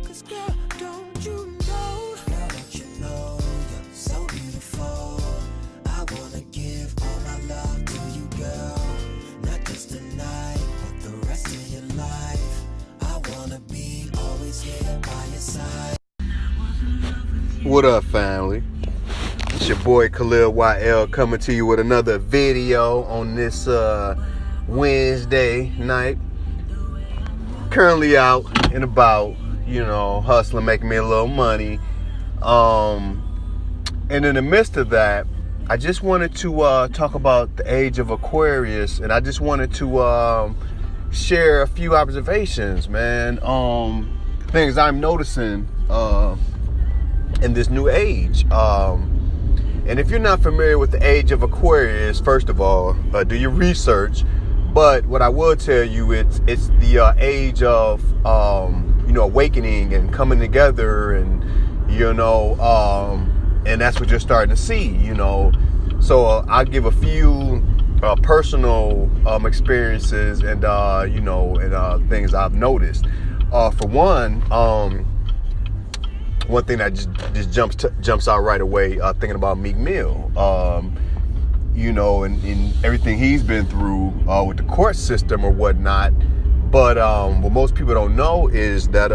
'cause girl, don't you know? Girl, don't you know you're so beautiful? I wanna give all my love to you, girl. Not just tonight, but the rest of your life. I wanna be always here by your side. What up, family? It's your boy Khalil YL coming to you with another video on this Wednesday night. Currently out and about, hustling, making me a little money. And in the midst of that, I just wanted to talk about the age of Aquarius, and I just wanted to share a few observations, man. Things I'm noticing in this new age. And if you're not familiar with the age of Aquarius, first of all, do your research. But what I will tell you, it's the age of awakening and coming together, and and that's what you're starting to see. So I'll give a few personal experiences and things I've noticed. For one thing that just jumps out right away, thinking about Meek Mill, and everything he's been through with the court system or whatnot. But what most people don't know is that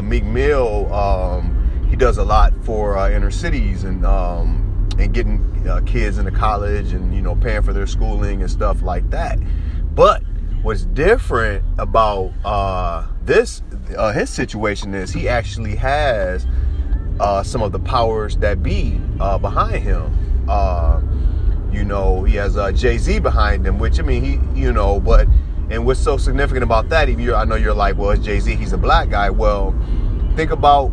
Meek Mill, he does a lot for inner cities and getting kids into college and paying for their schooling and stuff like that. But what's different about his situation is he actually has some of the powers that be behind him. He has Jay-Z behind him, which, and what's so significant about that, I know you're like, well, it's Jay-Z, he's a black guy. Well, think about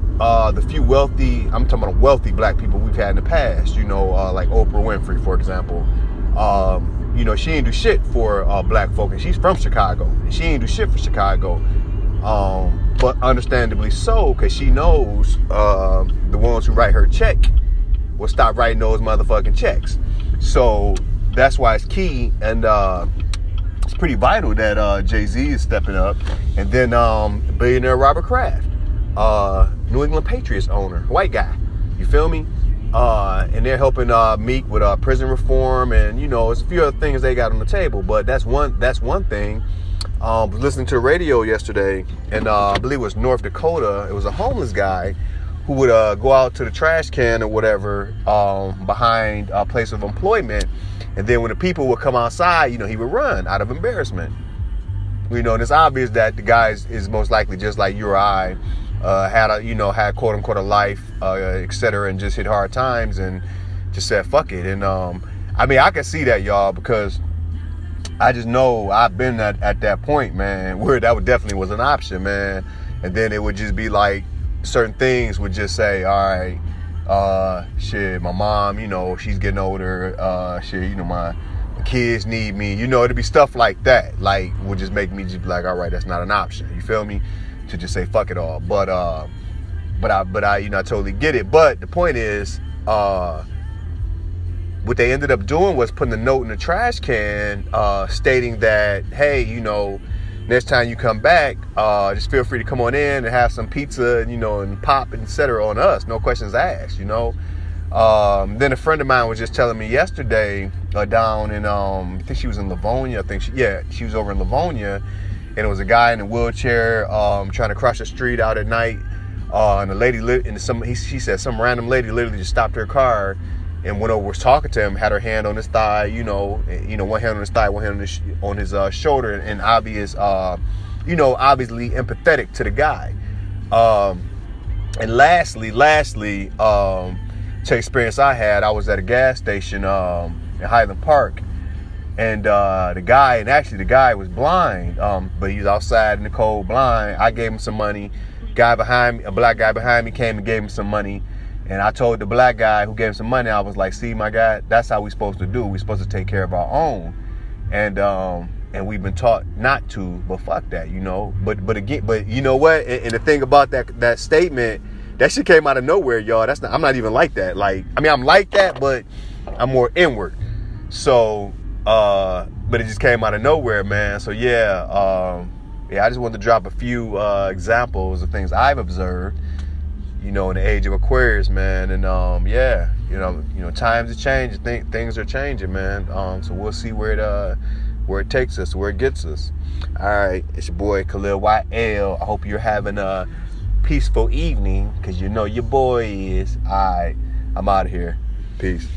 the few I'm talking about wealthy black people we've had in the past, like Oprah Winfrey, for example. She ain't do shit for black folk, and she's from Chicago, and she ain't do shit for Chicago. But understandably so, because she knows the ones who write her check will stop writing those motherfucking checks. So that's why it's key, and it's pretty vital that Jay-Z is stepping up. And then billionaire Robert Kraft, New England Patriots owner, white guy, you feel me? And they're helping Meek with prison reform, and it's a few other things they got on the table. But that's one thing. Was listening to the radio yesterday, and I believe it was North Dakota. It was a homeless guy who would go out to the trash can or whatever behind a place of employment, and then when the people would come outside, he would run out of embarrassment. And it's obvious that the guy is most likely just like you or I, had quote unquote a life, etc., and just hit hard times and just said fuck it. And I can see that, y'all, because I just know I've been at that point, man, where that definitely was an option, man. And then it would just be like certain things would just say, all right, shit, my mom, she's getting older, my kids need me, it'd be stuff like that, like, would just make me just be like, all right, that's not an option, you feel me, to just say fuck it all. But I totally get it. But the point is, what they ended up doing was putting a note in the trash can stating that, hey, next time you come back, just feel free to come on in and have some pizza, and pop, etc. on us. No questions asked, Then a friend of mine was just telling me yesterday down in, I think she was in Livonia. She was over in Livonia. And it was a guy in a wheelchair trying to cross the street out at night. And the lady, she said some random lady literally just stopped her car and went over, was talking to him, had her hand on his thigh, one hand on his thigh, one hand on his shoulder, and obviously empathetic to the guy. And lastly, to experience I had, I was at a gas station in Highland Park, and the guy was blind, but he was outside in the cold, blind. I gave him some money. A black guy behind me came and gave him some money. And I told the black guy who gave him some money, I was like, see, my guy, that's how we're supposed to do. We're supposed to take care of our own. And we've been taught not to, but fuck that, But you know what? And the thing about that statement, that shit came out of nowhere, y'all. I'm not even like that. I'm like that, but I'm more inward. So, but it just came out of nowhere, man. So yeah, yeah, I just wanted to drop a few examples of things I've observed, in the age of Aquarius, man. And yeah, times are changing, things are changing, man. So we'll see where it takes us, where it gets us. All right, it's your boy Khalil YL. I hope you're having a peaceful evening, because your boy is. All right, I'm out of here. Peace.